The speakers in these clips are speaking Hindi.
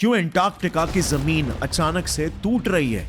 क्यों एंटार्क्टिका की जमीन अचानक से टूट रही है?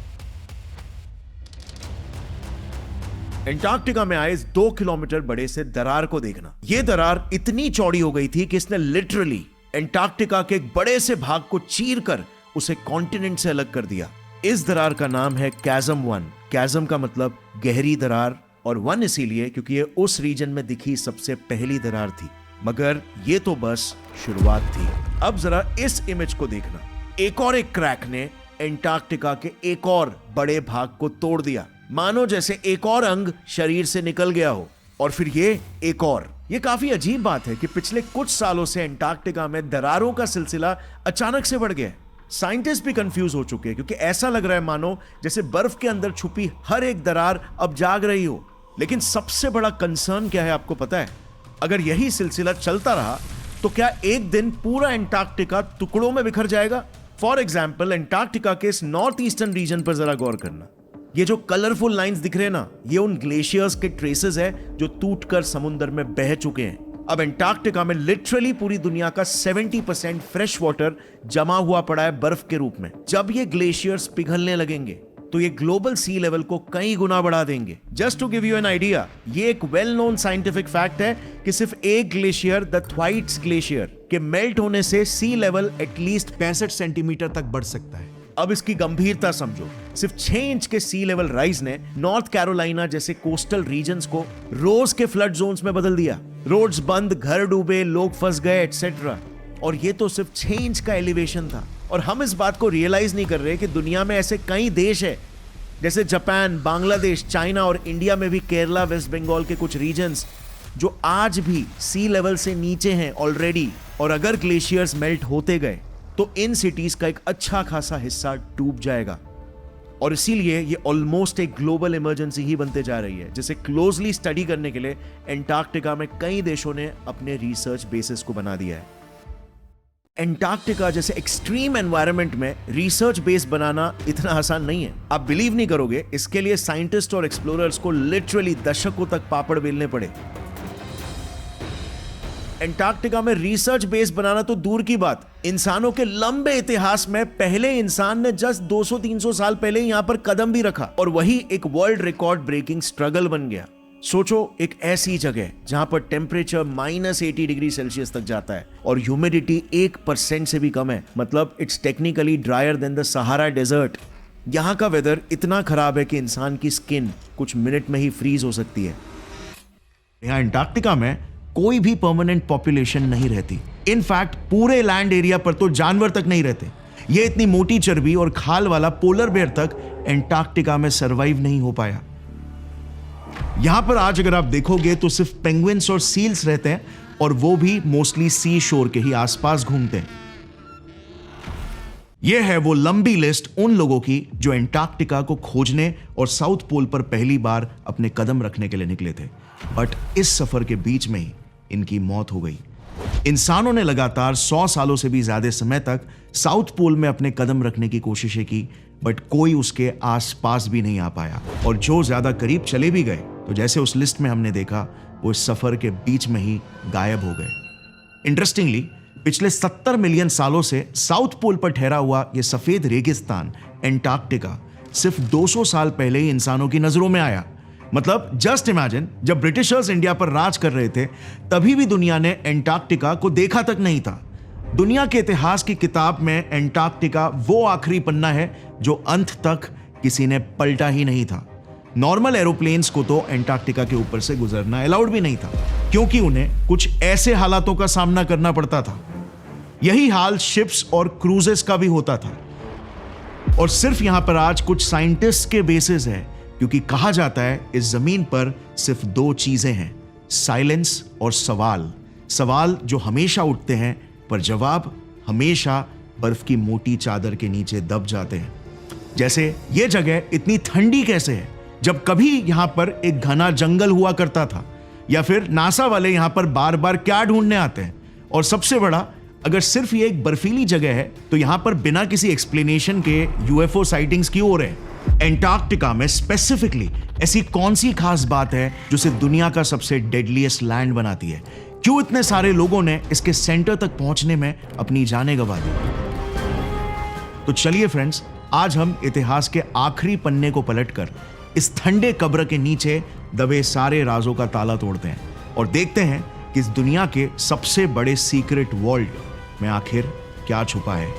एंटार्क्टिका में आए इस 2 किलोमीटर बड़े से दरार को देखना। यह दरार इतनी चौड़ी हो गई थी कि इसने लिटरली एंटार्क्टिका के एक बड़े से भाग को चीरकर उसे कॉन्टिनेंट से अलग कर दिया। इस दरार का नाम है कैज़म 1। कैज़म का मतलब गहरी दरार, और 1 इसीलिए क्योंकि ये उस रीजन में दिखी सबसे पहली दरार थी। मगर ये तो बस शुरुआत थी। अब जरा इस इमेज को देखना। एक क्रैक ने एंटार्क्टिका के एक और बड़े भाग को तोड़ दिया, मानो जैसे एक और अंग शरीर से निकल गया हो। और फिर ये एक और। ये काफी अजीब बात है कि पिछले कुछ सालों से एंटार्क्टिका में दरारों का सिलसिला अचानक से बढ़ गया है। साइंटिस्ट भी कंफ्यूज हो चुके हैं, क्योंकि ऐसा लग रहा है मानो जैसे बर्फ के अंदर छुपी हर एक दरार अब जाग रही हो। लेकिन सबसे बड़ा कंसर्न क्या है आपको पता है? अगर यही सिलसिला चलता रहा तो क्या एक दिन पूरा एंटार्क्टिका टुकड़ों में बिखर जाएगा? फॉर एग्जाम्पल, एंटार्क्टिका के इस नॉर्थ ईस्टर्न रीजन पर जरा गौर करना। ये जो कलरफुल लाइंस दिख रहे हैं ना, ये उन ग्लेशियर्स के ट्रेसेस है जो टूटकर समुद्र में बह चुके हैं। अब एंटार्क्टिका में लिटरली पूरी दुनिया का 70% फ्रेश वाटर जमा हुआ पड़ा है बर्फ के रूप में। जब ये ग्लेशियर्स पिघलने लगेंगे तो ये ग्लोबल सी लेवल को कई गुना बढ़ा देंगे। Just to give you an idea, ये एक वेल नोन साइंटिफिक फैक्ट है कि सिर्फ एक ग्लेशियर, द थ्वाइट्स ग्लेशियर के मेल्ट होने से सी लेवल एटलीस्ट 65 सेंटीमीटर तक बढ़ सकता है। अब इसकी गंभीरता समझो। सिर्फ 6 इंच के सी लेवल राइज ने नॉर्थ कैरोलिना जैसे कोस्टल रीजन्स को रोज के फ्लड जोन्स में बदल दिया। रोड्स बंद, घर डूबे, लोग फंस गए, एटसेट्रा। और ये तो सिर्फ 6 इंच का एलिवेशन था। और हम इस बात को रियलाइज नहीं कर रहे कि दुनिया में ऐसे कई देश है, जैसे जापान, बांग्लादेश, चाइना और इंडिया में भी केरला, वेस्ट बंगाल के कुछ रीजन्स जो आज भी सी लेवल से नीचे हैं ऑलरेडी। और अगर ग्लेशियर्स मेल्ट होते गए तो इन सिटीज का एक अच्छा खासा हिस्सा डूब जाएगा। और इसीलिए ये ऑलमोस्ट एक ग्लोबल इमरजेंसी ही बनते जा रही है, जिसे क्लोजली स्टडी करने के लिए एंटार्क्टिका में कई देशों ने अपने रिसर्च बेसिस को बना दिया है। एंटार्क्टिका जैसे एक्सट्रीम एनवायरनमेंट में रिसर्च बेस बनाना इतना आसान नहीं है। आप बिलीव नहीं करोगे, इसके लिए साइंटिस्ट और एक्सप्लोरर्स को लिटरली दशकों तक पापड़ बेलने पड़े। एंटार्क्टिका में रिसर्च बेस बनाना तो दूर की बात, इंसानों के लंबे इतिहास में पहले इंसान ने जस्ट 200-300 साल पहले यहां पर कदम भी रखा, और वही एक वर्ल्ड रिकॉर्ड ब्रेकिंग स्ट्रगल बन गया। सोचो, एक ऐसी जगह जहां पर टेम्परेचर -80 डिग्री सेल्सियस तक जाता है और ह्यूमिडिटी 1% से भी कम है। मतलब it's technically drier than the Sahara desert. यहां का वेदर इतना खराब है कि इंसान की स्किन कुछ मिनट में ही फ्रीज हो सकती है। यहां एंटार्क्टिका में कोई भी परमानेंट पॉपुलेशन नहीं रहती। इनफैक्ट पूरे लैंड एरिया पर तो जानवर तक नहीं रहते। ये इतनी मोटी चर्बी और खाल वाला पोलर बेयर तक एंटार्क्टिका में सरवाइव नहीं हो पाया। यहां पर आज अगर आप देखोगे तो सिर्फ पेंगुइन्स और सील्स रहते हैं, और वो भी मोस्टली सी शोर के ही आसपास घूमते हैं। यह है वो लंबी लिस्ट उन लोगों की जो एंटार्क्टिका को खोजने और साउथ पोल पर पहली बार अपने कदम रखने के लिए निकले थे। बट इस सफर के बीच में ही इनकी मौत हो गई। इंसानों ने लगातार 100 सालों से भी ज्यादा समय तक साउथ पोल में अपने कदम रखने की कोशिशें की, बट कोई उसके आसपास भी नहीं आ पाया। और जो ज्यादा करीब चले भी गए तो जैसे उस लिस्ट में हमने देखा, वो इस सफर के बीच में ही गायब हो गए। इंटरेस्टिंगली, पिछले 70 मिलियन सालों से साउथ पोल पर ठहरा हुआ यह सफेद रेगिस्तान एंटार्क्टिका सिर्फ 200 साल पहले ही इंसानों की नजरों में आया। मतलब जस्ट इमेजिन, जब ब्रिटिशर्स इंडिया पर राज कर रहे थे तभी भी दुनिया ने एंटार्क्टिका को देखा तक नहीं था। दुनिया के इतिहास की किताब में एंटार्क्टिका वो आखिरी पन्ना है जो अंत तक किसी ने पलटा ही नहीं था। नॉर्मल एरोप्लेन्स को तो एंटार्क्टिका के ऊपर से गुजरना अलाउड भी नहीं था, क्योंकि उन्हें कुछ ऐसे हालातों का सामना करना पड़ता था। यही हाल शिप्स और क्रूजेस का भी होता था। और सिर्फ यहां पर आज कुछ साइंटिस्ट के बेसिस है, क्योंकि कहा जाता है इस जमीन पर सिर्फ 2 चीजें हैं, साइलेंस और सवाल। सवाल जो हमेशा उठते हैं, पर जवाब हमेशा बर्फ की मोटी चादर के नीचे दब जाते हैं। जैसे ये जगह इतनी ठंडी कैसे है, जब कभी यहां पर एक घना जंगल हुआ करता था? या फिर नासा वाले यहां पर बार बार क्या ढूंढने आते हैं? और सबसे बड़ा, अगर सिर्फ ये एक बर्फीली जगह है तो यहां पर बिना किसी एक्सप्लेनेशन के यूएफओ साइटिंग्स क्यों हो रहे हैं? एंटार्क्टिका में स्पेसिफिकली ऐसी कौन सी खास बात है जो इसे दुनिया का सबसे डेडलीस्ट लैंड बनाती है? क्यों इतने सारे लोगों ने इसके सेंटर तक पहुंचने में अपनी जानें गंवा दी? तो चलिए फ्रेंड्स, आज हम इतिहास के आखिरी पन्ने को पलटकर इस ठंडे कब्र के नीचे दबे सारे राजों का ताला तोड़ते हैं और देखते हैं कि इस दुनिया के सबसे बड़े सीक्रेट वर्ल्ड में आखिर क्या छुपा है।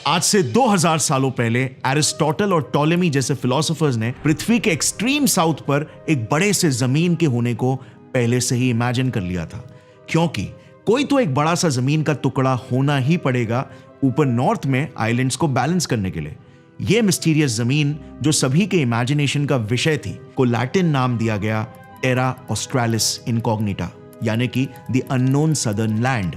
आज से 2000 सालों पहले एरिस्टोटल और टॉलेमी जैसे फिलोसोफर्स ने पृथ्वी के एक्सट्रीम साउथ पर एक बड़े से जमीन के होने को पहले से ही इमेजिन कर लिया था, क्योंकि कोई तो एक बड़ा सा जमीन का टुकड़ा होना ही पड़ेगा ऊपर नॉर्थ में आइलैंड्स को बैलेंस करने के लिए। यह मिस्टीरियस जमीन जो सभी के इमेजिनेशन का विषय थी को लैटिन नाम दिया गया टेरा ऑस्ट्रेलिस इनकॉग्निटा, यानी कि द अननोन सदर्न लैंड।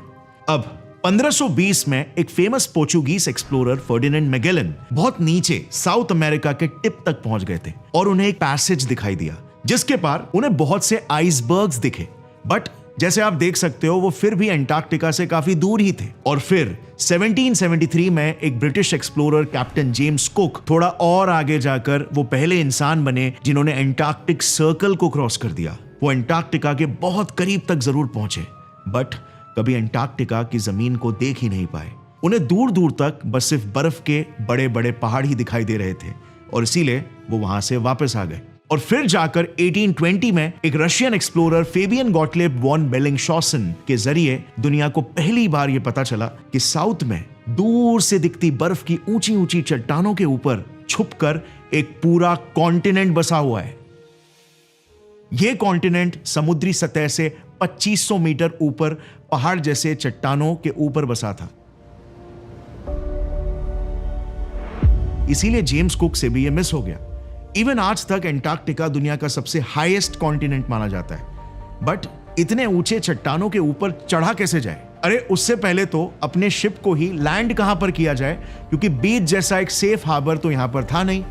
अब 1520 में एक famous Portuguese explorer Ferdinand Magellan बहुत नीचे साउथ अमेरिका के टिप तक पहुंच गए थे और उन्हें एक पैसेज दिखाई दिया जिसके पार उन्हें बहुत से आइसबर्ग्स दिखे, बट जैसे आप देख सकते हो वो फिर भी अंटार्कटिका से काफी दूर ही थे। और फिर 1773 में एक British explorer captain James cook थोड़ा और आगे जाकर वो पहले इंसान बने जिन्होंने अंटार्कटिक सर्कल को क्रॉस कर दिया। वो अंटार्कटिका के बहुत करीब तक जरूर पहुंचे, बट कभी अंटार्कटिका की जमीन को देख ही नहीं पाए। उन्हें दूर दूर तक बस सिर्फ बर्फ के बड़े बड़े पहाड़ ही दिखाई दे रहे थे और इसीलिए वो वहां से वापस आ गए। और फिर जाकर 1820 में एक Russian explorer Fabian Gottlieb von Bellingshausen के जरिए दुनिया को पहली बार यह पता चला कि साउथ में दूर से दिखती बर्फ की ऊंची ऊंची चट्टानों के ऊपर छुपकर एक पूरा कॉन्टिनेंट बसा हुआ है। यह कॉन्टिनेंट समुद्री सतह से 2500 मीटर ऊपर पहाड़ जैसे चट्टानों के ऊपर बसा था। इसीलिए जेम्स कुक से भी यह मिस हो गया। इवन आज तक अंटार्कटिका दुनिया का सबसे हाईएस्ट कॉन्टिनेंट माना जाता है, बट इतने ऊंचे चट्टानों के ऊपर चढ़ा कैसे जाए? अरे उससे पहले तो अपने शिप को ही लैंड कहां पर किया जाए, क्योंकि बीच जैसा एक सेफ हार्बर तो यहां पर था नहीं।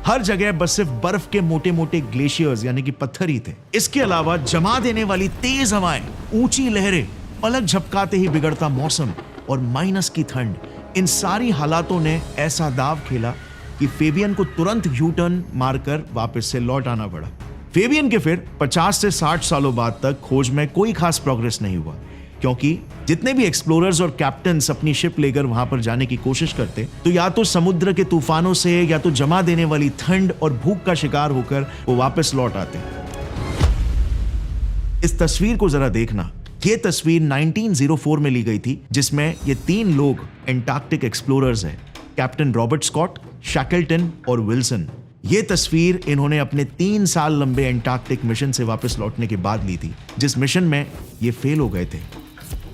हर जगह बस सिर्फ बर्फ के मोटे मोटे ग्लेशियर्स यानी कि पत्थर ही थे। इसके अलावा जमा देने वाली तेज हवाएं, ऊंची लहरें, पलक झपकाते ही बिगड़ता मौसम और माइनस की ठंड, इन सारी हालातों ने ऐसा दाव खेला कि फेबियन को तुरंत यू टर्न मारकर वापस से लौट आना पड़ा। फेबियन के फिर 50 से 60 सालों बाद तक खोज में कोई खास प्रोग्रेस नहीं हुआ, क्योंकि जितने भी एक्सप्लोरर्स और कैप्टन्स अपनी शिप लेकर वहां पर जाने की कोशिश करते तो या तो समुद्र के तूफानों से या तो जमा देने वाली ठंड और भूख का शिकार होकर वो वापस लौट आते। इस तस्वीर को जरा देखना। ये तस्वीर 1904 में ली गई थी, जिसमें ये 3 लोग एंटार्क्टिक एक्सप्लोरर्स हैं, कैप्टन रॉबर्ट स्कॉट, शैकल्टन और विल्सन। ये तस्वीर इन्होंने अपने 3 साल लंबे एंटार्क्टिक मिशन से वापस लौटने के बाद ली थी, जिस मिशन में ये फेल हो गए थे।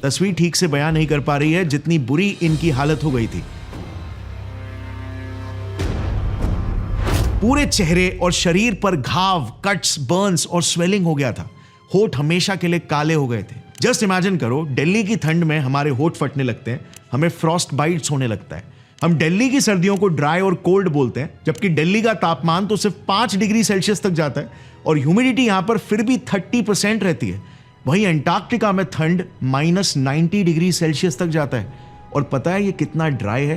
तस्वीर ठीक से बयान नहीं कर पा रही है जितनी बुरी इनकी हालत हो गई थी। पूरे चेहरे और शरीर पर घाव, कट्स, बर्न्स और स्वेलिंग हो गया था। होठ हमेशा के लिए काले हो गए थे। जस्ट इमेजिन करो, दिल्ली की ठंड में हमारे होठ फटने लगते हैं, हमें फ्रॉस्ट बाइट्स होने लगता है। हम दिल्ली की सर्दियों को ड्राई और कोल्ड बोलते हैं, जबकि दिल्ली का तापमान तो सिर्फ 5 डिग्री सेल्सियस तक जाता है और ह्यूमिडिटी यहां पर फिर भी 30% रहती है। वहीं अंटार्कटिका में ठंड -90 डिग्री सेल्सियस तक जाता है। और पता है ये कितना ड्राई है?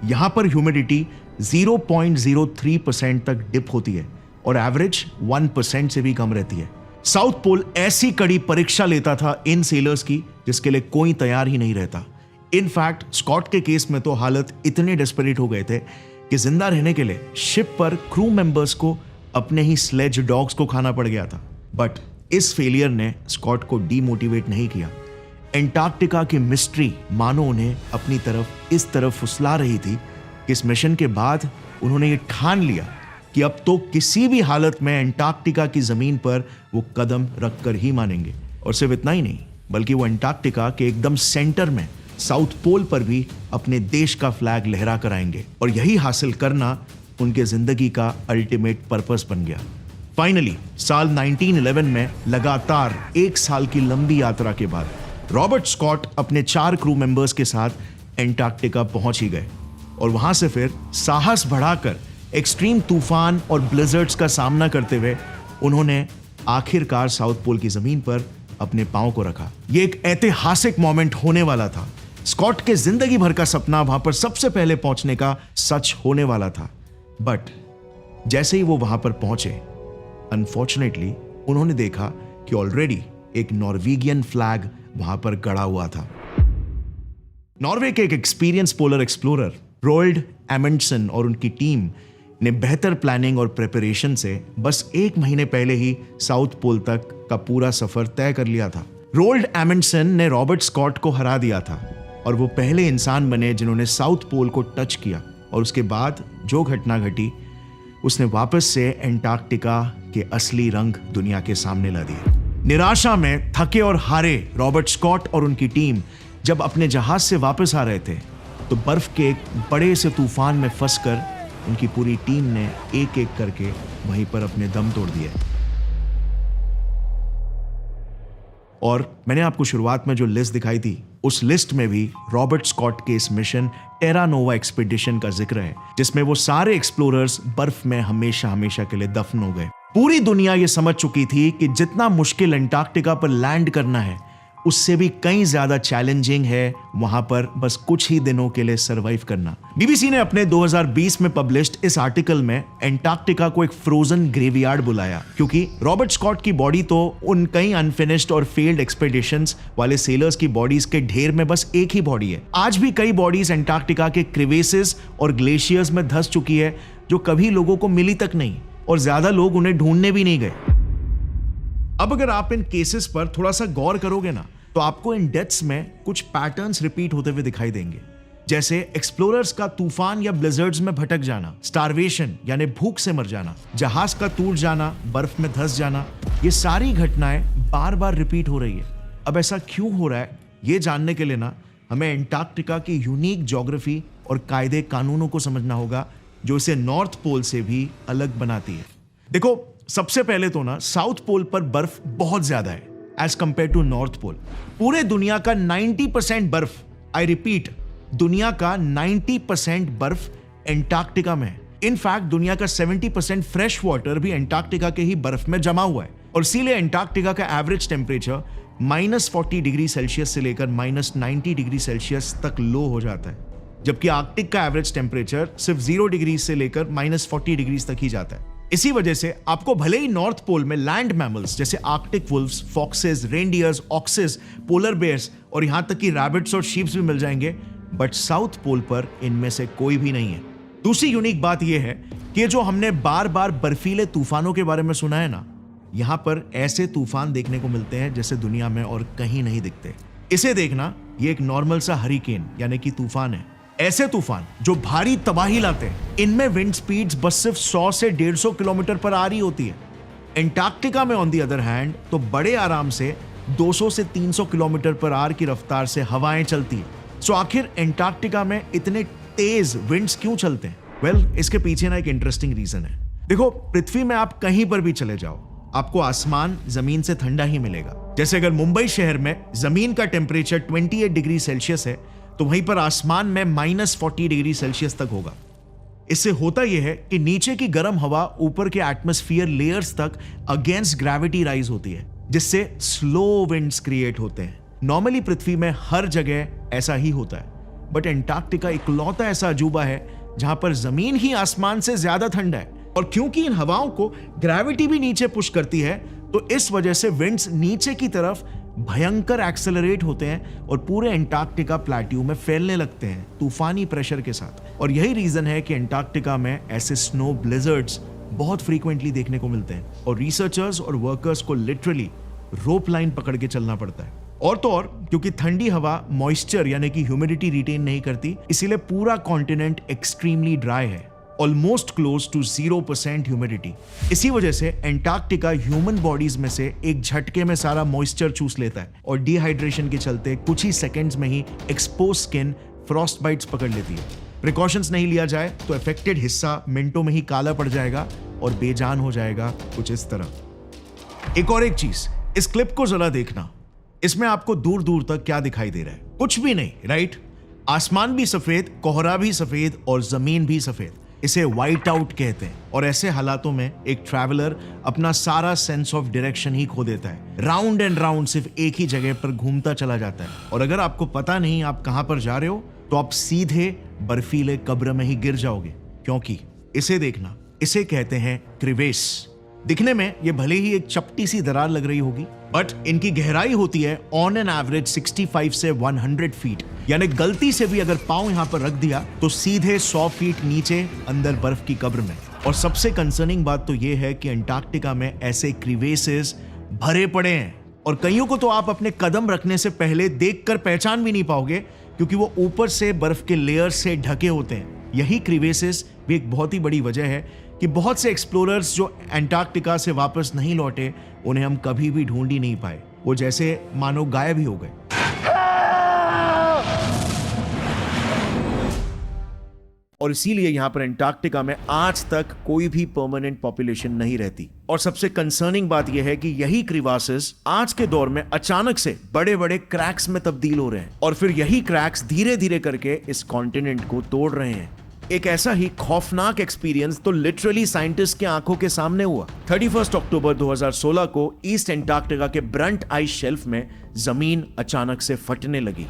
यहां पर ह्यूमिडिटी 0.03% तक डिप होती है और एवरेज 1% से भी कम रहती है। साउथ पोल ऐसी कड़ी परीक्षा लेता था इन सेलर्स की जिसके लिए कोई तैयार ही नहीं रहता। इनफैक्ट स्कॉट के केस में तो हालत इतने डेस्परेट हो गए थे कि जिंदा रहने के लिए शिप पर क्रू मेंबर्स को अपने ही स्लेज डॉग्स को खाना पड़ गया था। बट इस फेलियर ने स्कॉट को डीमोटिवेट नहीं किया। एंटार्कटिका की मिस्ट्री मानो उन्हें अपनी तरफ इस तरफ फुसला रही थी कि इस मिशन के बाद उन्होंने ये ठान लिया कि अब तो किसी भी हालत में एंटार्कटिका की जमीन पर वो कदम रखकर ही मानेंगे। और सिर्फ इतना ही नहीं, बल्कि वो एंटार्कटिका के एकदम सेंटर में साउथ पोल पर भी अपने देश का फ्लैग लहरा कर आएंगे और यही हासिल करना उनके जिंदगी का अल्टीमेट पर्पस बन गया। फाइनली साल 1911 में लगातार 1 साल की लंबी यात्रा के बाद रॉबर्ट स्कॉट अपने 4 क्रू मेंबर्स के साथ एंटार्कटिका पहुंच ही गए और वहां से फिर साहस बढ़ाकर एक्सट्रीम तूफान और ब्लिजर्ड्स का सामना करते हुए उन्होंने आखिरकार साउथ पोल की जमीन पर अपने पांव को रखा। यह एक ऐतिहासिक मोमेंट होने वाला था, स्कॉट के जिंदगी भर का सपना वहां पर सबसे पहले पहुंचने का सच होने वाला था। बट जैसे ही वो वहां पर पहुंचे, अनफॉर्चुनेटली उन्होंने देखा कि ऑलरेडी एक नॉर्वेगियन फ्लैग वहां पर गड़ा हुआ था। नॉर्वे के एक experience polar explorer rolled Amundsen और उनकी टीम ने बेहतर प्लानिंग और प्रिपरेशन से बस 1 महीने पहले ही साउथ पोल तक का पूरा सफर तय कर लिया था। रोल्ड एमंडसन ने रॉबर्ट स्कॉट को हरा दिया था और वो पहले इंसान बने जिन्होंने साउथ पोल को टच किया। और उसके बाद जो घटना घटी, उसने वापस से एंटार्क्टिका के असली रंग दुनिया के सामने ला दिए। निराशा में थके और हारे रॉबर्ट स्कॉट और उनकी टीम जब अपने जहाज से वापस आ रहे थे, तो बर्फ के एक बड़े से तूफान में फंसकर उनकी पूरी टीम ने एक एक करके वहीं पर अपने दम तोड़ दिए। और मैंने आपको शुरुआत में जो लिस्ट दिखाई थी, उस लिस्ट में भी रॉबर्ट स्कॉट के इस मिशन टेरा नोवा एक्सपीडिशन का जिक्र है, जिसमें वो सारे एक्सप्लोरर्स बर्फ में हमेशा हमेशा के लिए दफन हो गए। पूरी दुनिया ये समझ चुकी थी कि जितना मुश्किल एंटार्क्टिका पर लैंड करना है, उससे भी कहीं ज्यादा चैलेंजिंग है वहां पर बस कुछ ही दिनों के लिए सरवाइव करना। बीबीसी ने अपने 2020 में पब्लिश्ड इस आर्टिकल में एंटार्क्टिका को एक फ्रोजन ग्रेवयार्ड बुलाया, क्योंकि रॉबर्ट स्कॉट की बॉडी तो उन कई अनफिनिश्ड और फेल्ड एक्सपेडिशंस वाले सेलर्स की बॉडीज के ढेर में बस एक ही बॉडी है। आज भी कई बॉडीज एंटार्क्टिका के क्रिवेसेस और ग्लेशियर्स में धंस चुकी है, जो कभी लोगों को मिली तक नहीं, और ज्यादा लोग उन्हें ढूंढने भी नहीं गए। अब अगर आप इन केसेस पर थोड़ा सा गौर करोगे ना, तो आपको इन डेथ्स में कुछ पैटर्न्स रिपीट होते हुए दिखाई देंगे, जैसे एक्सप्लोरर्स का तूफान या ब्लिजर्ड्स में भटक जाना, स्टारवेशन यानी भूख से मर जाना, जहाज का टूट जाना, बर्फ में धंस जाना। ये सारी घटनाएं बार बार रिपीट हो रही है। अब ऐसा क्यों हो रहा है, ये जानने के लिए ना हमें एंटार्क्टिका की यूनिक ज्योग्राफी और कायदे कानूनों को समझना होगा, जो इसे नॉर्थ पोल से भी अलग बनाती है। देखो, सबसे पहले तो ना साउथ पोल पर बर्फ बहुत ज्यादा है as compare to north pole. पूरे दुनिया का 90% बर्फ, आई रिपीट, दुनिया का 90% बर्फ एंटार्क्टिका में है। इनफैक्ट दुनिया का 70% फ्रेश वाटर भी एंटार्क्टिका के ही बर्फ में जमा हुआ है। और इसीलिए एंटार्क्टिका का एवरेज टेम्परेचर -40 डिग्री सेल्सियस से लेकर -90 डिग्री सेल्सियस तक लो हो जाता है, जबकि आर्कटिक का एवरेज टेम्परेचर सिर्फ 0 डिग्री से लेकर -40 डिग्री तक ही जाता है। इसी वजह से आपको भले ही नॉर्थ पोल में लैंड मैमल्स जैसे Arctic wolves, foxes, reindeers, oxes, polar bears और यहां तक कि रैबिट्स और शीप्स भी मिल जाएंगे, बट साउथ पोल पर इनमें से कोई भी नहीं है। दूसरी यूनिक बात यह है कि जो हमने बार बार बर्फीले तूफानों के बारे में सुना है ना, यहां पर ऐसे तूफान देखने को मिलते हैं जैसे दुनिया में और कहीं नहीं दिखते। इसे देखना, ये एक नॉर्मल सा हरिकेन यानी कि तूफान है। ऐसे तूफान जो भारी तबाही लाते हैं, इनमें विंड स्पीड्स बस सिर्फ 100 से 150 किलोमीटर पर आ रही होती है। एंटार्क्टिका में ऑन दी अदर हैंड तो बड़े आराम से 200 से 300 किलोमीटर पर आवर की रफ्तार से हवाएं चलती है। सो आखिर एंटार्क्टिका में इतने तेज विंड्स क्यों चलते हैं? वेल, इसके पीछे ना एक इंटरेस्टिंग रीजन है। देखो, पृथ्वी में आप कहीं पर भी चले जाओ, आपको आसमान जमीन से ठंडा ही मिलेगा। जैसे अगर मुंबई शहर में जमीन का टेम्परेचर 28 डिग्री सेल्सियस है, तो वहीं पर आसमान में -40 डिग्री सेल्सियस तक होगा। इससे होता यह है कि नीचे की गर्म हवा ऊपर के एटमॉस्फेयर लेयर्स तक अगेंस्ट ग्रेविटी राइज होती है, जिससे स्लो विंड्स क्रिएट होते हैं। नॉर्मली पृथ्वी में हर जगह ऐसा ही होता है, बट एंटार्क्टिका इकलौता ऐसा अजूबा है जहां पर जमीन ही आसमान से ज्यादा ठंडा है। और क्योंकि इन हवाओं को ग्रेविटी भी नीचे पुश करती है, तो इस वजह से विंड्स नीचे की तरफ भयंकर एक्सेलरेट होते हैं और पूरे एंटार्क्टिका प्लेट्यू में फैलने लगते हैं तूफानी प्रेशर के साथ। और यही रीजन है कि एंटार्क्टिका में ऐसे स्नो ब्लिजर्ड्स बहुत फ्रीक्वेंटली देखने को मिलते हैं और रिसर्चर्स और वर्कर्स को लिटरली रोप लाइन पकड़ के चलना पड़ता है। और तो और क्योंकि ठंडी हवा मॉइस्चर यानी कि ह्यूमिडिटी रिटेन नहीं करती, इसीलिए पूरा कॉन्टिनेंट एक्सट्रीमली ड्राई है, ऑलमोस्ट क्लोज टू 0% ह्यूमिडिटी। इसी वजह से एंटार्क्टिका ह्यूमन बॉडीज में से एक झटके में सारा मॉइस्चर चूस लेता है और डिहाइड्रेशन के चलते कुछ ही सेकेंड्स में ही एक्सपोज स्किन फ्रॉस्ट बाइट्स पकड़ लेती है। प्रिकॉशंस नहीं लिया जाए तो अफेक्टेड हिस्सा मिनटों में ही काला पड़ जाएगा और बेजान हो जाएगा, कुछ इस तरह। एक और एक चीज, इस क्लिप को जरा देखना। इसमें आपको दूर दूर तक क्या दिखाई दे रहा है? कुछ भी नहीं, राइट? आसमान भी सफेद, कोहरा भी सफेद और जमीन भी सफेद। इसे वाइट आउट कहते हैं। और ऐसे हालातों में एक ट्रैवलर अपना सारा सेंस ऑफ डायरेक्शन ही खो देता है, राउंड एंड राउंड सिर्फ एक ही जगह पर घूमता चला जाता है। और अगर आपको पता नहीं आप कहां पर जा रहे हो तो आप सीधे बर्फीले कब्र में ही गिर जाओगे, क्योंकि इसे देखना, इसे कहते हैं क्रिवेस। दिखने में ये भले ही एक चपटी सी दरार लग रही होगी, बट इनकी गहराई होती है ऑन एन एवरेज 65 से 100 फीट। यानी गलती से भी अगर पांव यहां पर रख दिया तो सीधे 100 फीट नीचे अंदर बर्फ की कब्र में। और सबसे कंसर्निंग बात तो यह है कि अंटार्कटिका में ऐसे क्रिवेसेस भरे पड़े हैं, और कईयों को तो आप अपने कदम रखने से पहले देखकर पहचान भी नहीं पाओगे, क्योंकि वो ऊपर से बर्फ के लेयर से ढके होते हैं। यही क्रिवेसेस भी एक बहुत ही बड़ी वजह है कि बहुत से एक्सप्लोरर्स जो अंटार्कटिका से वापस नहीं लौटे, उन्हें हम कभी भी ढूंढ ही नहीं पाए। वो जैसे मानो गायब ही हो गए। और इसीलिए यहां पर अंटार्कटिका में आज तक कोई भी परमानेंट पॉपुलेशन नहीं रहती। और सबसे कंसर्निंग बात यह है कि यही क्रिवासेस आज के दौर में अचानक से बड़े बड़े क्रैक्स में तब्दील हो रहे हैं, और फिर यही क्रैक्स धीरे धीरे करके इस कॉन्टिनेंट को तोड़ रहे हैं। एक ऐसा ही खौफनाक एक्सपीरियंस तो लिटरली साइंटिस्ट के आंखों के सामने हुआ। 31 अक्टूबर 2016 को ईस्ट अंटार्कटिका के ब्रंट आइस शेल्फ में जमीन अचानक से फटने लगी,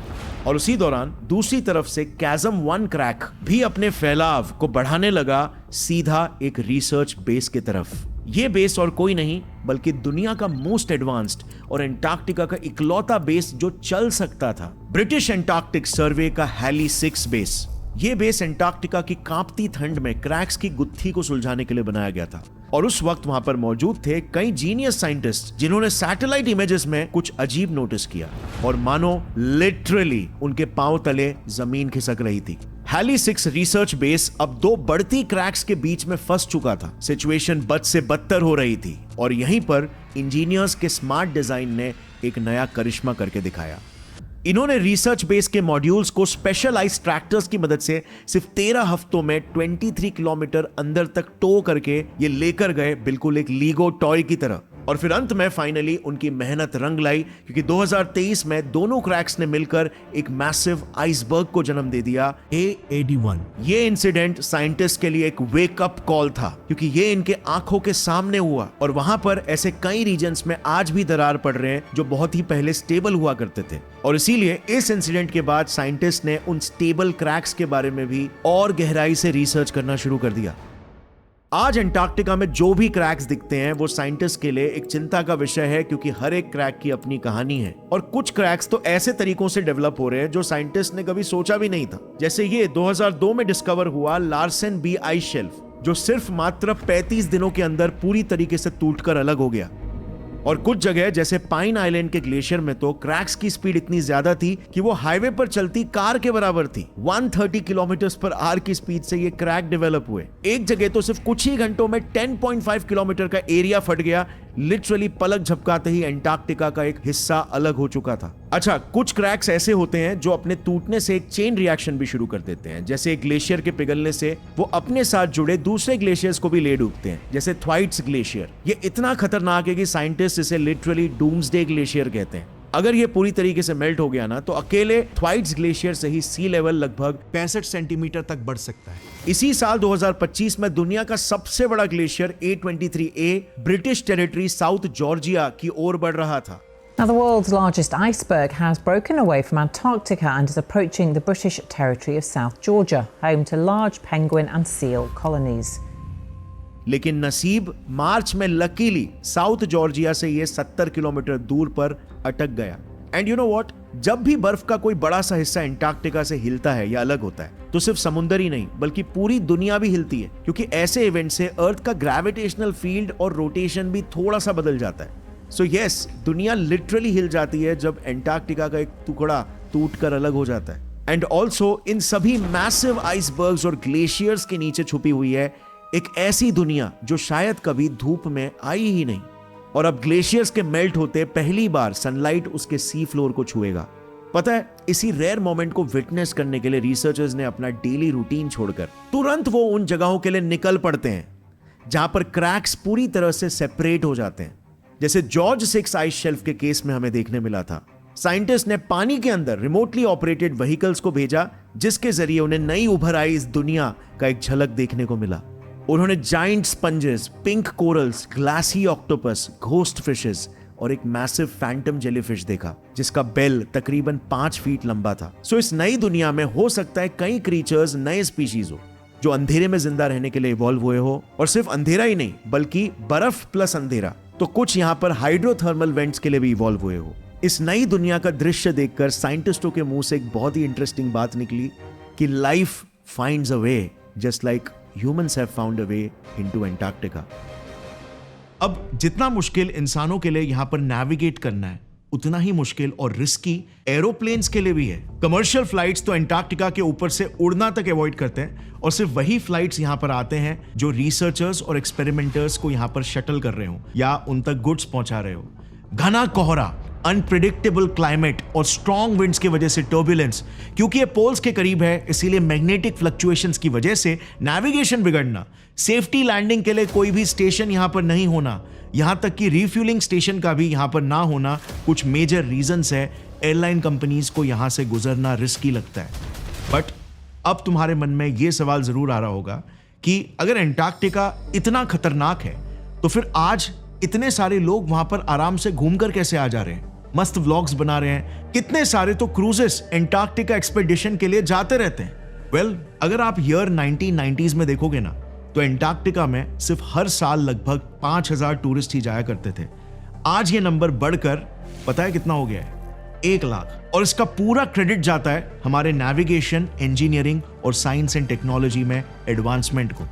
और उसी दौरान दूसरी तरफ से कैज़म 1 क्रैक भी अपने फैलाव को बढ़ाने लगा, सीधा एक रिसर्च बेस की तरफ। ये बेस और कोई नहीं बल्कि दुनिया का मोस्ट एडवांस्ड और अंटार्कटिका का इकलौता बेस जो चल सकता था, ब्रिटिश अंटार्कटिक सर्वे का हैली 6 बेस। ये बेस अंटार्कटिका की कांपती ठंड में क्रैक्स की गुत्थी को सुलझाने के लिए बनाया गया था। और उस वक्त वहां पर मौजूद थे कई जीनियस साइंटिस्ट जिन्होंने सैटेलाइट इमेजेस में कुछ अजीब नोटिस किया, और मानो लिटरली उनके पांव तले जमीन खिसक रही थी। हैली 6 रिसर्च बेस अब 2 बढ़ती क्रैक्स के बीच में फंस चुका था। सिचुएशन बद से बदतर हो रही थी, और यहीं पर इंजीनियर्स के स्मार्ट डिजाइन ने एक नया करिश्मा करके दिखाया। इन्होंने रिसर्च बेस के मॉड्यूल्स को स्पेशलाइज्ड ट्रैक्टर्स की मदद से सिर्फ 13 हफ्तों में 23 किलोमीटर अंदर तक टो करके ये लेकर गए, बिल्कुल एक लीगो टॉय की तरह। और फिर अंत में फाइनली उनकी मेहनत रंग लाई, क्योंकि 2023 में दोनों क्रैक्स ने मिलकर एक मैसिव आइसबर्ग को जन्म दे दिया, A81। ये इंसिडेंट साइंटिस्ट के लिए एक वेकअप कॉल था, क्योंकि ये इनके आंखों के सामने हुआ, और वहां पर ऐसे कई रीजन्स में आज भी दरार पड़ रहे हैं जो बहुत ही पहले स्टेबल हुआ करते थे। और इसीलिए इस इंसिडेंट के बाद साइंटिस्ट ने उन स्टेबल क्रैक्स के बारे में भी और गहराई से रिसर्च करना शुरू कर दिया। आज अंटार्कटिका में जो भी क्रैक्स दिखते हैं वो साइंटिस्ट के लिए एक चिंता का विषय है, क्योंकि हर एक क्रैक की अपनी कहानी है। और कुछ क्रैक्स तो ऐसे तरीकों से डेवलप हो रहे हैं जो साइंटिस्ट ने कभी सोचा भी नहीं था। जैसे ये 2002 में डिस्कवर हुआ लार्सन बी आइस शेल्फ, जो सिर्फ मात्र 35 दिनों के अंदर पूरी तरीके से टूटकर अलग हो गया। और कुछ जगह जैसे पाइन आइलैंड के ग्लेशियर में तो क्रैक्स की स्पीड इतनी ज्यादा थी कि वो हाईवे पर चलती कार के बराबर थी। 130 किलोमीटर पर आवर की स्पीड से ये क्रैक डेवलप हुए। एक जगह तो सिर्फ कुछ ही घंटों में 10.5 किलोमीटर का एरिया फट गया। लिटरली पलक झपकाते ही अंटार्कटिका का एक हिस्सा अलग हो चुका था। अच्छा, कुछ क्रैक्स ऐसे होते हैं जो अपने टूटने से एक चेन रिएक्शन भी शुरू कर देते हैं। जैसे एक ग्लेशियर के पिघलने से वो अपने साथ जुड़े दूसरे ग्लेशियर्स को भी ले डूबते हैं, जैसे थ्वाइट्स ग्लेशियर। ये इतना खतरनाक है कि साइंटिस्ट इसे लिटरली डूम्सडे ग्लेशियर कहते हैं। अगर ये पूरी तरीके से मेल्ट हो गया ना तो अकेले थ्वाइट्स ग्लेशियर से ही सी लेवल लगभग 65 सेंटीमीटर तक बढ़ सकता है। इसी साल 2025 में दुनिया का सबसे बड़ा glacier A23A British territory south Georgia की ओर बढ़ रहा था। Now, the world's largest iceberg has broken away from Antarctica and is approaching the British territory of South Georgia, home to large penguin and seal colonies. लेकिन नसीब मार्च में लकीली साउथ जॉर्जिया से ये 70 किलोमीटर दूर पर अटक गया। एंड यू नो व्हाट, जब भी बर्फ का कोई बड़ा सा हिस्सा अंटार्कटिका से हिलता है या अलग होता है तो सिर्फ समुद्र ही नहीं बल्कि पूरी दुनिया भी हिलती है, क्योंकि ऐसे इवेंट से अर्थ का ग्रेविटेशनल फील्ड और रोटेशन भी थोड़ा सा बदल जाता है। सो यस, दुनिया लिटरली हिल जाती है जब अंटार्कटिका का एक टुकड़ा टूटकर अलग हो जाता है। एंड ऑल्सो इन सभी मैसिव आइसबर्ग्स और ग्लेशियर्स के नीचे छुपी हुई है एक ऐसी दुनिया जो शायद कभी धूप में आई ही नहीं। और अब ग्लेशियर्स के मेल्ट होते पहली बार सनलाइट उसके सी फ्लोर को छुएगा। पता है, इसी रेयर मोमेंट को विटनेस करने के लिए रिसर्चर्स ने अपना डेली रूटीन छोड़कर तुरंत वो उन जगहों के लिए निकल पड़ते हैं जहां पर क्रैक्स पूरी तरह से सेपरेट हो जाते हैं। जैसे जॉर्ज 6 आइस शेल्फ के केस में हमें देखने मिला था। साइंटिस्ट ने पानी के अंदर रिमोटली ऑपरेटेड व्हीकल्स को भेजा, जिसके जरिए उन्हें नई उभर आई इस दुनिया का एक झलक देखने को मिला। उन्होंने giant sponges, pink corals, glassy octopus, ghost fishes और एक मैसिव फैंटम जेलीफिश देखा, जिसका बेल तकरीबन 5 फीट लंबा था। सो इस नई दुनिया में हो सकता है कई क्रीचर्स, नए स्पीशीज हो जो अंधेरे में जिंदा रहने के लिए इवॉल्व हुए हो, और सिर्फ अंधेरा ही नहीं बल्कि बर्फ प्लस अंधेरा। तो कुछ यहाँ पर हाइड्रोथर्मल वेंट्स के लिए भी इवॉल्व हुए हो। इस नई दुनिया का दृश्य देखकर साइंटिस्टों के मुंह से एक बहुत ही इंटरेस्टिंग बात निकली कि life finds a way just like humans have found a way into Antarctica. अब जितना मुश्किल इंसानों के लिए यहां पर नेविगेट करना है, उतना ही मुश्किल और रिस्की एरोप्लेन्स के लिए भी है। कमर्शियल फ्लाइट्स तो एंटार्क्टिका के ऊपर से उड़ना तक अवॉइड करते हैं, और सिर्फ वही फ्लाइट्स यहां पर आते हैं जो रिसर्चर्स और एक्सपेरिमेंटर्स को यहां पर शटल कर रहे हो या उन तक गुड्स पहुंचा रहे हो। घना कोहरा, अनप्रिडिक्टेबल क्लाइमेट और स्ट्रॉन्ग विंड्स की वजह से टर्बुलेंस, क्योंकि ये पोल्स के करीब है इसीलिए मैग्नेटिक फ्लक्चुएशंस की वजह से नेविगेशन बिगड़ना, सेफ्टी लैंडिंग के लिए कोई भी स्टेशन यहां पर नहीं होना, यहां तक कि रिफ्यूलिंग स्टेशन का भी यहां पर ना होना, कुछ मेजर रीजंस है एयरलाइन कंपनीज को यहां से गुजरना रिस्की लगता है। बट अब तुम्हारे मन में यह सवाल जरूर आ रहा होगा कि अगर एंटार्क्टिका इतना खतरनाक है तो फिर आज इतने सारे लोग वहां पर आराम से घूमकर कैसे आ जा रहे हैं, मस्त व्लॉग्स बना रहे हैं, कितने सारे तो क्रूजेस एंटार्क्टिका एक्सपेडिशन के लिए जाते रहते हैं। वेल, अगर आप ईयर 1990s में देखोगे ना, तो एंटार्क्टिका में सिर्फ हर साल लगभग 5000 टूरिस्ट ही जाया करते थे। आज ये नंबर बढ़कर पता है कितना हो गया है? 1 लाख। और इसका पूरा क्रेडिट जाता है हमारे नेविगेशन, इंजीनियरिंग और साइंस एंड टेक्नोलॉजी में एडवांसमेंट को।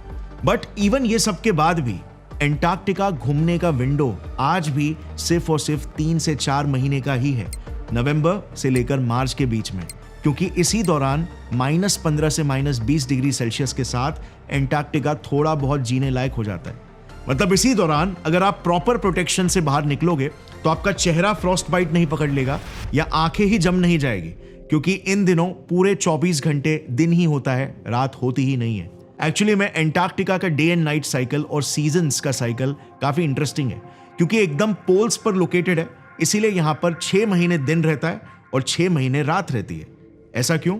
बट इवन ये सब के बाद भी एंटार्क्टिका घूमने का विंडो आज भी सिर्फ और सिर्फ 3 से 4 महीने का ही है, नवंबर से लेकर मार्च के बीच में, क्योंकि इसी दौरान -15 से -20 डिग्री सेल्सियस के साथ एंटार्क्टिका थोड़ा बहुत जीने लायक हो जाता है। मतलब इसी दौरान अगर आप प्रॉपर प्रोटेक्शन से बाहर निकलोगे तो आपका चेहरा फ्रॉस्ट बाइट नहीं पकड़ लेगा या आंखें ही जम नहीं जाएगी, क्योंकि इन दिनों पूरे 24 घंटे दिन ही होता है, रात होती ही नहीं है। एक्चुअली में एंटार्क्टिका का डे एंड नाइट साइकिल और सीजन्स का साइकिल काफी इंटरेस्टिंग है, क्योंकि एकदम पोल्स पर लोकेटेड है, इसीलिए यहां पर 6 महीने दिन रहता है और 6 महीने रात रहती है। ऐसा क्यों?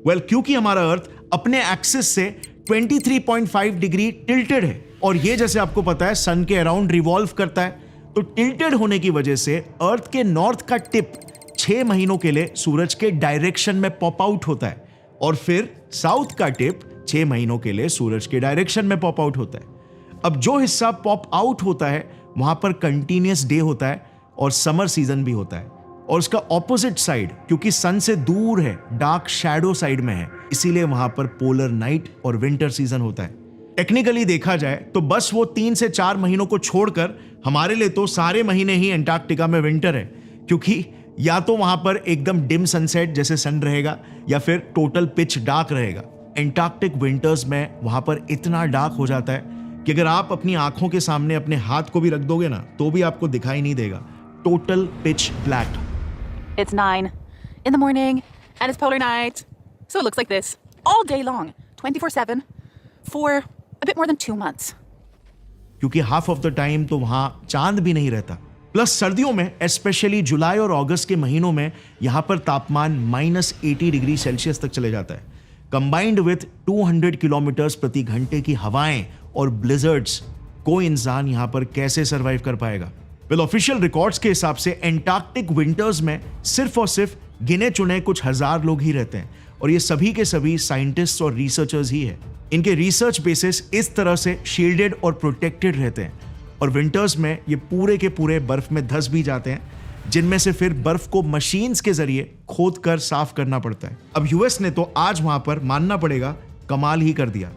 वेल, क्योंकि हमारा अर्थ अपने एक्सिस से 23.5 डिग्री टिल्टेड है, और ये जैसे आपको पता है सन के अराउंड रिवॉल्व करता है, तो टिल्टेड होने की वजह से अर्थ के नॉर्थ का टिप 6 महीनों के लिए सूरज के डायरेक्शन में पॉप आउट होता है, और फिर साउथ का टिप 6 महीनों के लिए सूरज के डायरेक्शन में पॉप आउट होता है। अब जो हिस्सा पॉप आउट होता है वहां पर कंटिन्यूअस डे होता है और समर सीजन भी होता है, और उसका ऑपोजिट साइड क्योंकि सन से दूर है, डार्क शैडो साइड में है, इसीलिए वहां पर पोलर नाइट और विंटर सीजन होता है। टेक्निकली देखा जाए तो बस वो 3 से 4 महीनों को छोड़कर हमारे लिए तो सारे महीने ही एंटार्क्टिका में विंटर है, क्योंकि या तो वहां पर एकदम डिम सनसेट जैसे सन रहेगा या फिर टोटल पिच डार्क रहेगा। एंटार्क्टिक विंटर्स में वहां पर इतना डार्क हो जाता है कि अगर आप अपनी आंखों के सामने अपने हाथ को भी रख दोगे ना तो भी आपको दिखाई नहीं देगा, total pitch black. It's 9 in the morning and it's polar night. So it looks like this all day long, 24/7 for a bit more than 2 months. क्योंकि हाफ ऑफ द टाइम तो वहां चांद भी नहीं रहता। प्लस सर्दियों में स्पेशली जुलाई और अगस्त के महीनों में यहां पर तापमान -80 डिग्री सेल्सियस तक चले जाता है। कंबाइंड विथ 200 किलोमीटर्स प्रति घंटे की हवाएं और ब्लिजर्ड्स, कोई इंसान यहां पर कैसे सरवाइव कर पाएगा? वेल, ऑफिशियल रिकॉर्ड्स के हिसाब से एंटार्क्टिक विंटर्स में सिर्फ और सिर्फ गिने चुने कुछ हजार लोग ही रहते हैं, और ये सभी के सभी साइंटिस्ट्स और रिसर्चर्स ही है। इनके रिसर्च बेसिस इस तरह से शील्डेड और प्रोटेक्टेड रहते हैं, और विंटर्स में ये पूरे के पूरे बर्फ में धंस भी जाते हैं, जिनमें से फिर बर्फ को मशीन्स के जरिए खोद कर साफ करना पड़ता है। अब यूएस ने तो आज वहां पर मानना पड़ेगा कमाल ही कर दिया।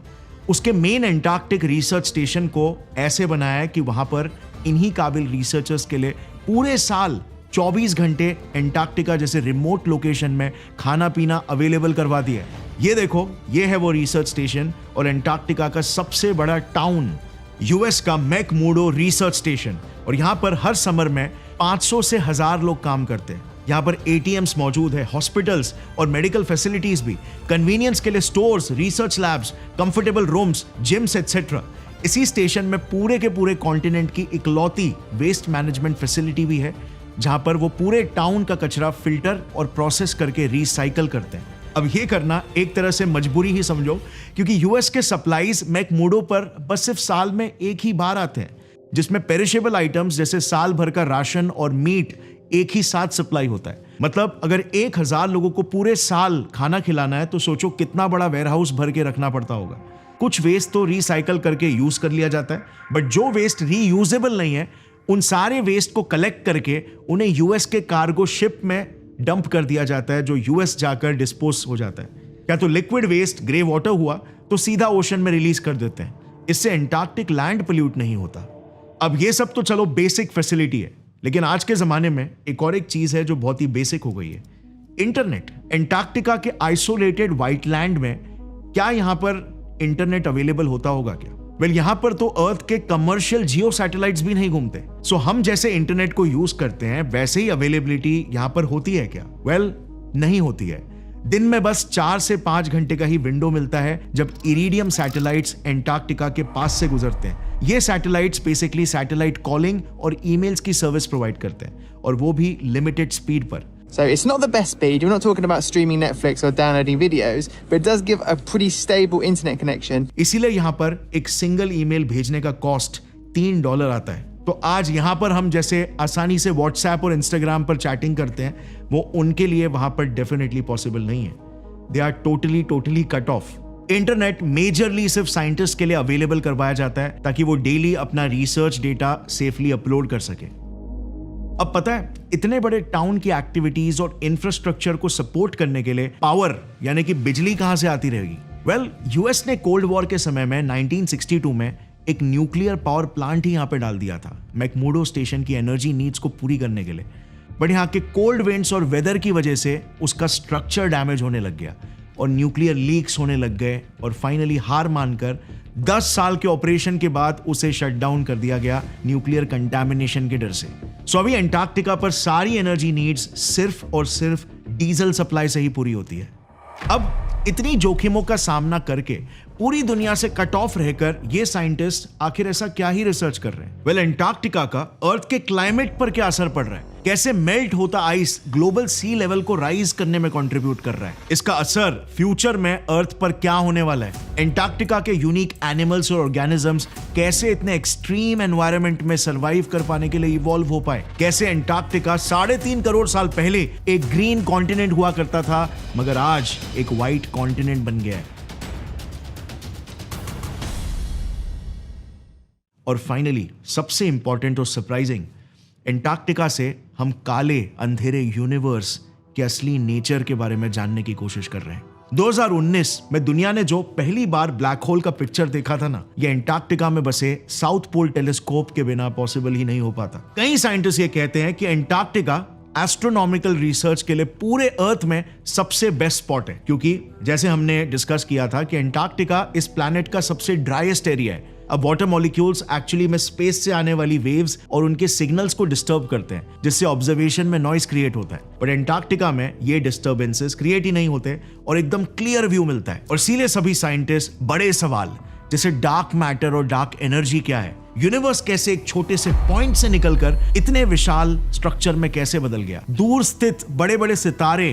उसके मेन एंटार्क्टिक रिसर्च स्टेशन को ऐसे बनाया है कि वहां पर इन्हीं काबिल रिसर्चर्स के लिए पूरे साल 24 घंटे एंटार्क्टिका जैसे रिमोट लोकेशन में खाना पीना अवेलेबल करवा दिया है। ये देखो, ये है वो रिसर्च स्टेशन और एंटार्क्टिका का सबसे बड़ा टाउन, यूएस का मैकमुर्डो रिसर्च स्टेशन। और यहां पर हर समर में 500 से 1000 लोग काम करते हैं। यहाँ पर ATMs मौजूद है, हॉस्पिटल्स और मेडिकल फैसिलिटीज भी, कन्वीनियंस के लिए stores, research labs, comfortable rooms, gyms etcetera. इसी स्टेशन में पूरे के पूरे कॉन्टिनेंट की इकलौती वेस्ट मैनेजमेंट फैसिलिटी भी है, जहां पर वो पूरे टाउन का कचरा फिल्टर और प्रोसेस करके रिसाइकल करते हैं। अब ये करना एक तरह से मजबूरी ही समझो, क्योंकि यूएस के सप्लाईज मैकमोडो पर बस सिर्फ साल में एक ही बार आते हैं, जिसमें पेरिशेबल आइटम्स जैसे साल भर का राशन और मीट एक ही साथ सप्लाई होता है। मतलब अगर 1000 लोगों को पूरे साल खाना खिलाना है तो सोचो कितना बड़ा वेयरहाउस भर के रखना पड़ता होगा। कुछ वेस्ट तो रिसाइकल करके यूज कर लिया जाता है, बट जो वेस्ट रीयूजेबल नहीं है उन सारे वेस्ट को कलेक्ट करके उन्हें यूएस के कार्गो शिप में डंप कर दिया जाता है, जो यूएस जाकर डिस्पोज हो जाता है। या तो लिक्विड वेस्ट ग्रे वाटर हुआ तो सीधा ओशन में रिलीज कर देते हैं। इससे एंटार्क्टिक लैंड पोल्यूट नहीं होता। अब ये सब तो चलो बेसिक फैसिलिटी है, लेकिन आज के जमाने में एक और एक चीज है जो बहुत ही बेसिक हो गई है, इंटरनेट। एंटार्क्टिका के आइसोलेटेड व्हाइट लैंड में क्या यहां पर इंटरनेट अवेलेबल होता होगा क्या? वेल, यहां पर तो अर्थ के कमर्शियल जियो सैटेलाइट्स भी नहीं घूमते। सो हम जैसे इंटरनेट को यूज करते हैं वैसे ही अवेलेबिलिटी यहां पर होती है क्या? वेल, नहीं होती है। दिन में बस 4 से 5 घंटे का ही विंडो मिलता है जब इरिडियम सैटेलाइट्स एंटार्क्टिका के पास से गुजरते हैं। ये सैटेलाइट्स बेसिकली सैटेलाइट कॉलिंग और ईमेल्स की सर्विस प्रोवाइड करते हैं, और वो भी लिमिटेड स्पीड पर। So it's not the best speed. We're not talking about streaming Netflix or downloading videos, but it does give a pretty stable internet connection. इसीलिए यहाँ पर एक सिंगल ईमेल भेजने का कॉस्ट $3 आता है। तो आज यहाँ पर हम जैसे आसानी से व्हाट्सएप और इंस्टाग्राम पर चैटिंग करते हैं, वो उनके लिए वहां पर डेफिनेटली पॉसिबल नहीं है। They are totally cut off. Internet majorly सिर्फ साइंटिस्ट के लिए अवेलेबल करवाया जाता है ताकि वो डेली अपना रिसर्च डेटा सेफली अपलोड कर सके। अब पता है, इतने बड़े टाउन की एक्टिविटीज और इंफ्रास्ट्रक्चर को सपोर्ट करने के लिए पावर यानी कि बिजली कहां से आती रहेगी? वेल, यूएस ने कोल्ड वॉर के समय में 1962 में एक न्यूक्लियर पावर प्लांट ही यहां पे डाल दिया था, मैकमोडो स्टेशन की एनर्जी नीड्स को पूरी करने के लिए। बट यहाँ के कोल्ड विंड्स और वेदर की वजह से उसका स्ट्रक्चर डैमेज होने लग गया और न्यूक्लियर लीक्स होने लग गए, और फाइनली हार मानकर 10 साल के ऑपरेशन के बाद उसे शट डाउन कर दिया गया न्यूक्लियर कंटामिनेशन के डर से। सो अभी एंटार्क्टिका पर सारी एनर्जी नीड्स सिर्फ और सिर्फ डीजल सप्लाई से ही पूरी होती है। अब इतनी जोखिमों का सामना करके पूरी दुनिया से कट ऑफ रहकर ये साइंटिस्ट आखिर ऐसा क्या ही रिसर्च कर रहे हैं? वेल, एंटार्क्टिका का अर्थ के क्लाइमेट पर क्या असर पड़ रहा है? कैसे मेल्ट होता आइस ग्लोबल सी लेवल को राइज करने में कंट्रीब्यूट कर रहा है? इसका असर फ्यूचर में अर्थ पर क्या होने वाला है? एंटार्क्टिका के यूनिक एनिमल्स और ऑर्गेनिजम्स कैसे इतने एक्सट्रीम एनवायरनमेंट में सर्वाइव कर पाने के लिए इवॉल्व हो पाए? कैसे एंटार्क्टिका 3.5 करोड़ साल पहले एक ग्रीन कॉन्टिनेंट हुआ करता था, मगर आज एक व्हाइट कॉन्टिनेंट बन गया है? और फाइनली सबसे इंपॉर्टेंट और सरप्राइजिंग, एंटार्क्टिका से हम काले अंधेरे यूनिवर्स के असली नेचर के बारे में जानने की कोशिश कर रहे हैं। 2019 में दुनिया ने जो पहली बार ब्लैक होल का पिक्चर देखा था ना, ये एंटार्क्टिका में बसे साउथ पोल टेलीस्कोप के बिना पॉसिबल ही नहीं हो पाता। कई साइंटिस्ट ये कहते हैं कि एंटार्क्टिका एस्ट्रोनॉमिकल रिसर्च के लिए पूरे अर्थ में सबसे बेस्ट स्पॉट है, क्योंकि जैसे हमने डिस्कस किया था कि एंटार्क्टिका इस प्लैनेट का सबसे ड्राइएस्ट एरिया है। अब वाटर मॉलिक्यूल्स एक्चुअली में स्पेस से आने वाली वेव्स और उनके सिग्नल्स को डिस्टर्ब करते हैं, जिससे ऑब्जर्वेशन में नॉइस क्रिएट होता है। पर एंटार्क्टिका में ये डिस्टर्बेंसेस क्रिएट ही नहीं होते और एकदम क्लियर व्यू मिलता है। और इसीलिए सभी साइंटिस्ट बड़े सवाल जैसे डार्क मैटर और डार्क एनर्जी क्या है, यूनिवर्स कैसे एक छोटे से पॉइंट से निकलकर इतने विशाल स्ट्रक्चर में कैसे बदल गया, दूर स्थित बड़े बड़े सितारे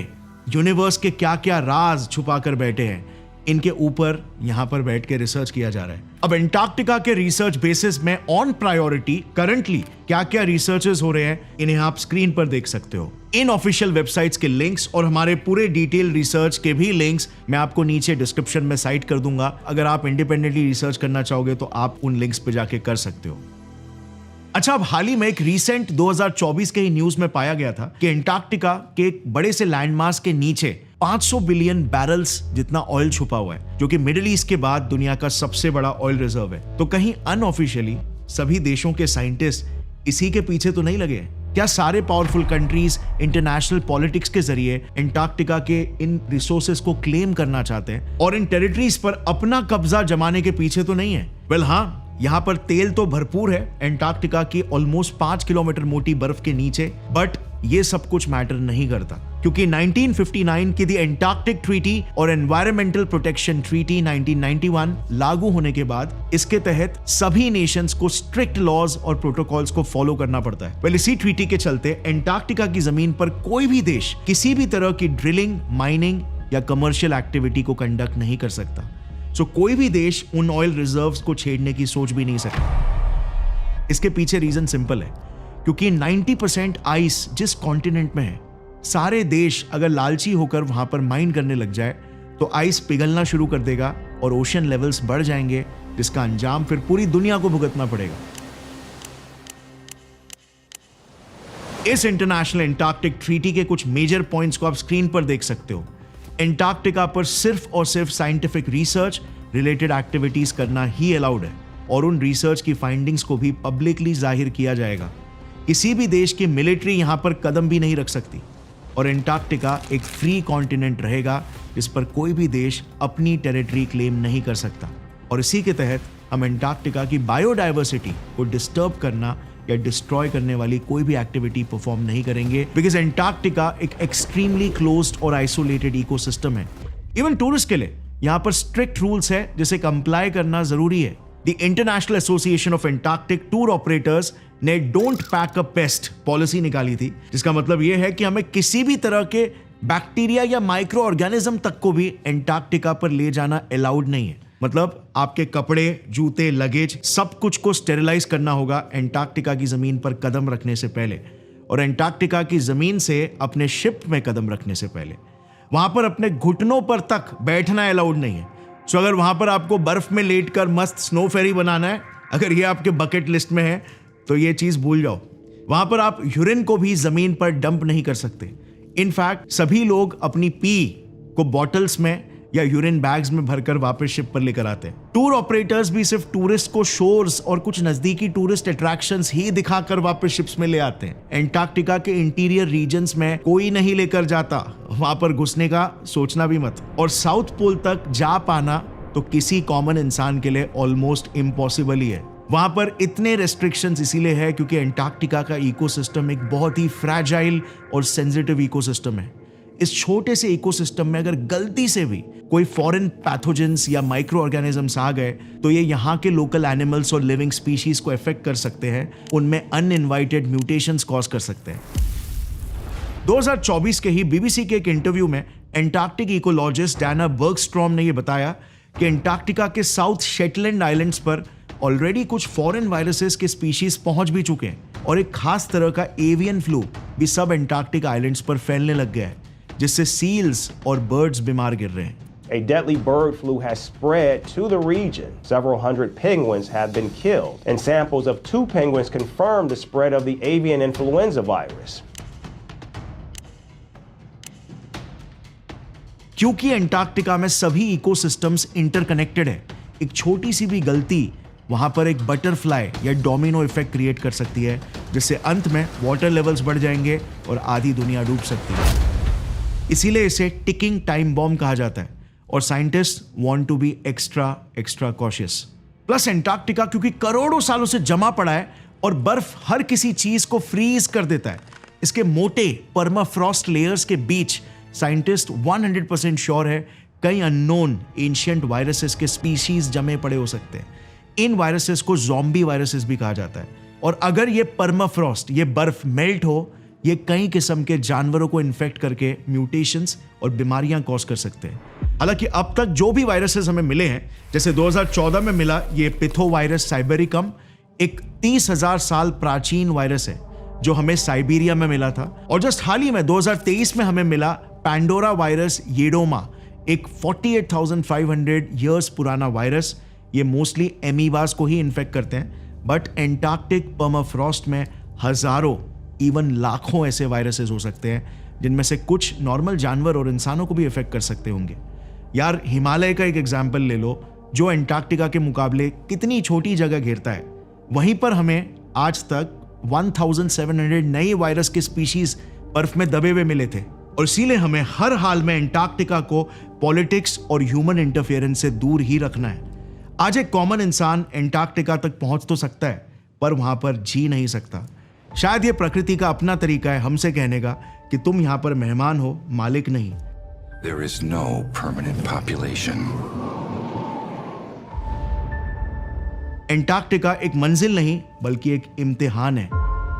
यूनिवर्स के क्या क्या राज छुपा कर बैठे हैं, इनके ऊपर यहां पर बैठ के रिसर्च किया जा रहा है। अब एंटार्क्टिका के रिसर्च बेसिस में ऑन प्रायोरिटी करंटली क्या क्या रिसर्चेस हो रहे हैं, इन्हें आप स्क्रीन पर देख सकते हो। इन ऑफिशियल वेबसाइट्स के लिंक्स और हमारे पूरे डिटेल रिसर्च के भी लिंक्स मैं आपको नीचे डिस्क्रिप्शन में साइट कर दूंगा। अगर आप इंडिपेंडेंटली रिसर्च करना चाहोगे तो आप उन लिंक्स पे जाके कर सकते हो। अच्छा, अब हाल ही में एक रीसेंट 2024 के ही न्यूज में पाया गया था कि एंटार्क्टिका के एक बड़े से लैंडमास के नीचे 500 बिलियन बैरल्स जितना ऑयल छुपा हुआ है, जो कि मिडिल ईस्ट के बाद दुनिया का सबसे बड़ा ऑयल रिजर्व है। तो कहीं अनऑफिशियली सभी देशों के साइंटिस्ट इसी के पीछे तो नहीं लगे हैं? क्या सारे पावरफुल कंट्रीज इंटरनेशनल पॉलिटिक्स के जरिए एंटार्क्टिका के इन रिसोर्सेज को क्लेम करना चाहते हैं और इन टेरिटरीज पर अपना कब्जा जमाने के पीछे तो नहीं है? वेल हाँ, यहाँ पर तेल तो भरपूर है एंटार्क्टिका की ऑलमोस्ट 5 किलोमीटर मोटी बर्फ के नीचे, बट ये सब कुछ मैटर नहीं करता, क्योंकि 1959 की द एंटार्क्टिक ट्रीटी और एनवायरमेंटल प्रोटेक्शन ट्रीटी 1991 लागू होने के बाद इसके तहत सभी नेशंस को स्ट्रिक्ट लॉज और प्रोटोकॉल्स को फॉलो करना पड़ता है। वेल, इसी ट्रीटी के चलते एंटार्क्टिका की जमीन पर कोई भी देश किसी भी तरह की ड्रिलिंग, माइनिंग या कमर्शियल एक्टिविटी को कंडक्ट नहीं कर सकता। सो कोई भी देश उन ऑयल रिजर्व्स को छेड़ने की सोच भी नहीं सकता। इसके पीछे रीजन सिंपल है, क्योंकि 90% आइस जिस कॉन्टिनेंट में है, सारे देश अगर लालची होकर वहां पर माइन करने लग जाए तो आइस पिघलना शुरू कर देगा और ओशन लेवल्स बढ़ जाएंगे, जिसका अंजाम फिर पूरी दुनिया को भुगतना पड़ेगा। इस इंटरनेशनल एंटार्क्टिक ट्रीटी के कुछ मेजर पॉइंट्स को आप स्क्रीन पर देख सकते हो। एंटार्क्टिका पर सिर्फ और सिर्फ साइंटिफिक रिसर्च रिलेटेड एक्टिविटीज करना ही अलाउड है और उन रिसर्च की फाइंडिंग्स को भी पब्लिकली जाहिर किया जाएगा। किसी भी देश की मिलिट्री यहां पर कदम भी नहीं रख सकती और एंटार्क्टिका एक फ्री कॉन्टिनेंट रहेगा जिस पर कोई भी देश अपनी टेरिटरी क्लेम नहीं कर सकता। और इसी के तहत हम एंटार्क्टिका की बायोडाइवर्सिटी को डिस्टर्ब करना या डिस्ट्रॉय करने वाली कोई भी एक्टिविटी परफॉर्म नहीं करेंगे, बिकॉज एंटार्क्टिका एक एक्सट्रीमली क्लोज्ड और आइसोलेटेड इकोसिस्टम है। इवन टूरिस्ट के लिए यहां पर स्ट्रिक्ट रूल्स है जिसे कंप्लाई करना जरूरी है। The International Association of Antarctic Tour Operators ने don't pack a pest policy निकाली थी, जिसका मतलब यह है कि हमें किसी भी तरह के बैक्टीरिया या माइक्रो ऑर्गेनिज्म तक को भी एंटार्क्टिका पर ले जाना अलाउड नहीं है। मतलब आपके कपड़े, जूते, लगेज सब कुछ को स्टेरिलाइज करना होगा एंटार्क्टिका की जमीन पर कदम रखने से पहले, और एंटार्क्टिका की जमीन से अपने शिप में कदम रखने से पहले वहां पर अपने घुटनों पर तक बैठना अलाउड नहीं है। सो अगर वहां पर आपको बर्फ में लेटकर मस्त स्नो फेरी बनाना है, अगर ये आपके बकेट लिस्ट में है तो ये चीज भूल जाओ। वहां पर आप यूरिन को भी जमीन पर डंप नहीं कर सकते। इनफैक्ट सभी लोग अपनी पी को बॉटल्स में या यूरिन बैग्स में भरकर वापस शिप पर लेकर आते हैं। टूर ऑपरेटर्स भी सिर्फ टूरिस्ट को शोर्स और कुछ नजदीकी टूरिस्ट अट्रैक्शंस ही दिखाकर वापस शिप्स में ले आते हैं। एंटार्क्टिका के इंटीरियर रीजन्स में कोई नहीं लेकर जाता, वहां पर घुसने का सोचना भी मत। और साउथ पोल तक जा पाना तो किसी कॉमन इंसान के लिए ऑलमोस्ट इम्पॉसिबल ही है। वहां पर इतने रेस्ट्रिक्शंस इसीलिए है क्योंकि एंटार्क्टिका का इकोसिस्टम एक बहुत ही फ्रैजाइल और सेंसिटिव इकोसिस्टम है। इस छोटे से इकोसिस्टम में अगर गलती से भी कोई फॉरेन पैथोजेंस या माइक्रो ऑर्गेनिजम्स आ गए तो ये यहाँ के लोकल एनिमल्स और लिविंग स्पीशीज को अफेक्ट कर सकते हैं, उनमें अनइनवाइटेड म्यूटेशंस कॉज कर सकते हैं। 2024 के ही बीबीसी के एक इंटरव्यू में एंटार्क्टिक इकोलॉजिस्ट डैना बर्गस्ट्रॉम ने यह बताया कि एंटार्क्टिका के साउथ शेटलैंड आइलैंड्स पर ऑलरेडी कुछ फॉरेन वायरसेस के स्पीशीज पहुंच भी चुके हैं और एक खास तरह का एवियन फ्लू भी सब एंटार्क्टिक आइलैंड्स पर फैलने लग गया है, जिससे सील्स और बर्ड्स बीमार गिर रहे हैं। A deadly bird flu has spread to the region. Several hundred penguins have been killed, and samples of 2 penguins confirmed the spread of the avian influenza virus. क्योंकि एंटार्क्टिका में सभी इकोसिस्टम्स इंटरकनेक्टेड है, एक छोटी सी भी गलती वहां पर एक बटरफ्लाई या डोमिनो इफेक्ट क्रिएट कर सकती है, जिससे अंत में वाटर लेवल्स बढ़ जाएंगे और आधी दुनिया डूब सकती है। इसीलिए इसे टिकिंग टाइम बॉम्ब कहा जाता है और scientist want to be extra cautious. Plus Antarctica क्योंकि करोड़ों सालों से जमा पड़ा है और बर्फ हर किसी चीज को फ्रीज कर देता है, इसके मोटे परमाफ्रॉस्ट लेयर्स के बीच साइंटिस्ट 100% श्योर है कई अननोन एंशिएंट वायरसेस के स्पीशीज जमे पड़े हो सकते हैं। इन वायरसेस को ज़ॉम्बी वायरसेस भी कहा जाता है, और अगर ये परमाफ्रॉस्ट, ये बर्फ मेल्ट हो, ये कई किस्म के जानवरों को इन्फेक्ट करके म्यूटेशंस और बीमारियां कॉज कर सकते हैं। हालांकि अब तक जो भी वायरसेस हमें मिले हैं, जैसे 2014 में मिला ये पिथो वायरस साइबेरिकम, एक 30,000 साल प्राचीन वायरस है जो हमें साइबेरिया में मिला था, और जस्ट हाल ही में 2023 में हमें मिला पैंडोरा वायरस येडोमा, एक 48,500 ईयर्स पुराना वायरस। ये मोस्टली एमीबास को ही इन्फेक्ट करते हैं, बट एंटार्क्टिक परमाफ्रॉस्ट में हजारों इवन लाखों ऐसे वायरसेस हो सकते हैं, जिनमें से कुछ नॉर्मल जानवर और इंसानों को भी इफेक्ट कर सकते होंगे। यार हिमालय का एक एग्जाम्पल ले लो, जो एंटार्क्टिका के मुकाबले कितनी छोटी जगह घेरता है, वहीं पर हमें आज तक 1700 नए वायरस के स्पीशीज बर्फ में दबे हुए मिले थे, और इसीलिए हमें हर हाल में एंटार्क्टिका को पॉलिटिक्स और ह्यूमन इंटरफेरेंस से दूर ही रखना है। आज एक कॉमन इंसान एंटार्क्टिका तक पहुंच तो सकता है, पर वहां पर जी नहीं सकता। शायद ये प्रकृति का अपना तरीका है हमसे कहने का कि तुम यहां पर मेहमान हो, मालिक नहीं। There is no permanent population. Antarctica एक मंजिल नहीं बल्कि एक इम्तिहान है।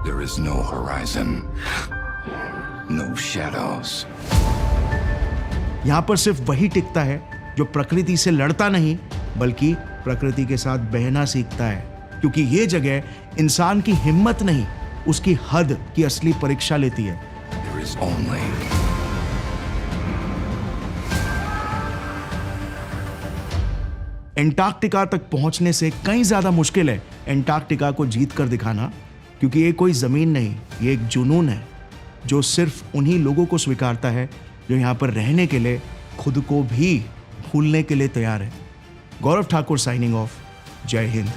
There is no horizon. No shadows. यहां पर सिर्फ वही टिकता है जो प्रकृति से लड़ता नहीं बल्कि प्रकृति के साथ बहना सीखता है, क्योंकि ये जगह इंसान की हिम्मत नहीं, उसकी हद की असली परीक्षा लेती है। There is only एंटार्क्टिका तक पहुंचने से कहीं ज्यादा मुश्किल है एंटार्क्टिका को जीत कर दिखाना, क्योंकि ये कोई जमीन नहीं, ये एक जुनून है जो सिर्फ उन्हीं लोगों को स्वीकारता है जो यहां पर रहने के लिए खुद को भी भूलने के लिए तैयार है। गौरव ठाकुर साइनिंग ऑफ। जय हिंद।